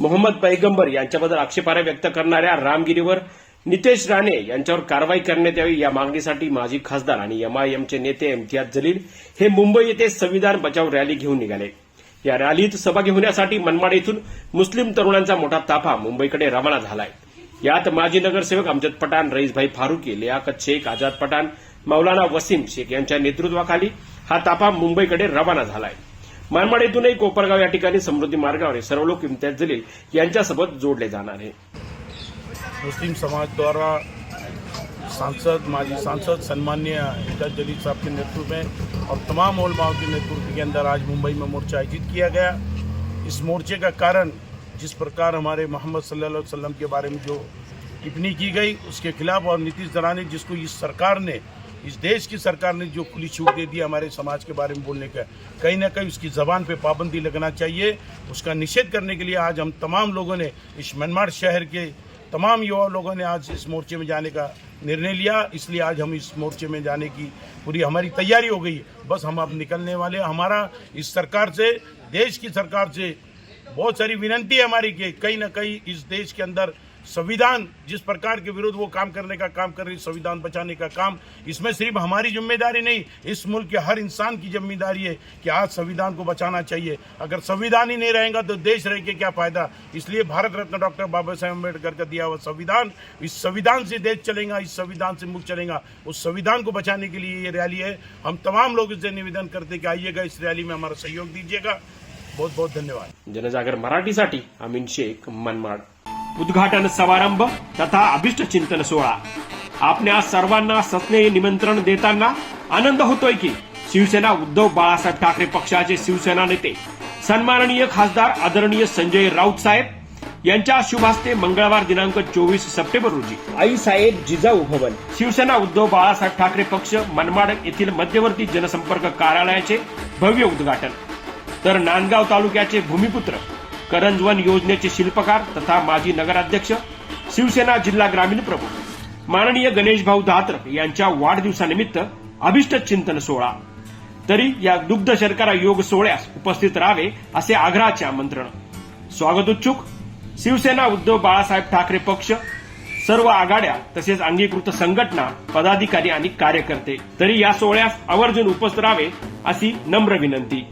मोहम्मद पैगंबर यांच्याबद्दल आक्षेपार्ह व्यक्त करणाऱ्या रामगिरीवर नितेश राणे यांच्यावर कारवाई करण्यात यावी या मागणीसाठी माजी खासदार आणि एमआयएमचे नेते इम्तियाज जलील हे मुंबई येथे संविधान बचाव रॅली घेऊन निघाले। या रॅलीत सहभागी होण्यासाठी मनमाड येथून मुस्लिम तरुणांचा मोठा ताफा मुंबईकडे रवाना झालाय। यात माजी नगरसेवक अमजद पठाण, रईसभाई फारुकी, लियाकत शेख, आझाद पठाण, मौलाना वसीम शेख यांच्या नेतृत्वाखाली हा ताफा मुंबईकडे रवाना झालाय। मनमाड येथूनही कोपरगाव या ठिकाणी समृद्धी मार्गावर सर्व लोक इम्तियाज जलील यांच्यासोबत जोडले जाणार आहे। मुस्लिम समाज द्वारा माजी सांसद सम्माननीय इम्तियाज जलील साहब के नेतृत्व में और तमाम उलमाओं के नेतृत्व के अंदर आज मुंबई में मोर्चा आयोजित किया गया। इस मोर्चे का कारण जिस प्रकार हमारे मोहम्मद सल्लल्लाहु अलैहि वसल्लम के बारे में जो टिप्पणी की गई उसके खिलाफ, और नीतीश राणे जिसको इस सरकार ने, इस देश की सरकार ने जो खुली छूट दे दी हमारे समाज के बारे में बोलने का, कहीं ना कहीं उसकी ज़बान पे पाबंदी लगना चाहिए। उसका निषेध करने के लिए आज हम तमाम लोगों ने, इस मनमाड शहर के तमाम युवा लोगों ने आज इस मोर्चे में जाने का निर्णय लिया। इसलिए आज हम इस मोर्चे में जाने की पूरी हमारी तैयारी हो गई। बस हम अब निकलने वाले। हमारा इस सरकार से, देश की सरकार से बहुत सारी विनती है हमारी कि कहीं ना कहीं इस देश के अंदर संविधान जिस प्रकार के विरुद्ध वो काम करने का काम कर रही, संविधान बचाने का काम, इसमें सिर्फ हमारी जिम्मेदारी नहीं, इस मुल्क के हर इंसान की जिम्मेदारी है कि आज संविधान को बचाना चाहिए। अगर संविधान ही नहीं रहेगा तो देश रह के क्या फायदा। इसलिए भारत रत्न डॉक्टर बाबा साहेब अम्बेडकर का दिया हुआ संविधान, इस संविधान से देश चलेगा, इस संविधान से मुल्क चलेगा। उस संविधान को बचाने के लिए ये रैली है। हम तमाम लोग इससे निवेदन करते कि आइएगा, इस रैली में हमारा सहयोग दीजिएगा। बहुत बहुत धन्यवाद। जनजागर मराठीसाठी अमीन शेख, मनमाड। उद्घाटन समारंभ तथा अभिष्ट चिंतन सोहळा। आपल्या सर्वांना सस्नेह निमंत्रण देताना आनंद होतोय की शिवसेना उद्धव बाळासाहेब ठाकरे पक्षाचे शिवसेना नेते सन्माननीय खासदार आदरणीय संजय राऊत साहेब यांच्या शुभ हस्ते मंगळवार दिनांक 24 सप्टेंबर रोजी आई साहेब जिजाऊ भवन, शिवसेना उद्धव बाळासाहेब ठाकरे पक्ष मनमाड येथील मध्यवर्ती जनसंपर्क कार्यालयाचे भव्य उद्घाटन, तर नांदगाव तालुक्याचे भूमिपुत्र, करंजवन योजनेचे शिल्पकार तथा माजी नगराध्यक्ष, शिवसेना जिल्हा ग्रामीण प्रमुख माननीय गणेश भाऊ धात्र यांच्या वाढदिवसानिमित्त अभिष्ट चिंतन सोहळा। तरी या दुग्ध शर्करा योग सोहळ्यास उपस्थित राहावे असे आग्रहाचे आमंत्रण। स्वागत उत्सुक शिवसेना उद्धव बाळासाहेब ठाकरे पक्ष, सर्व आघाड्या तसेच अंगीकृत संघटना, पदाधिकारी आणि कार्यकर्ते। तरी या सोहळ्यास आवर्जून उपस्थित राहावे अशी नम्र विनंती।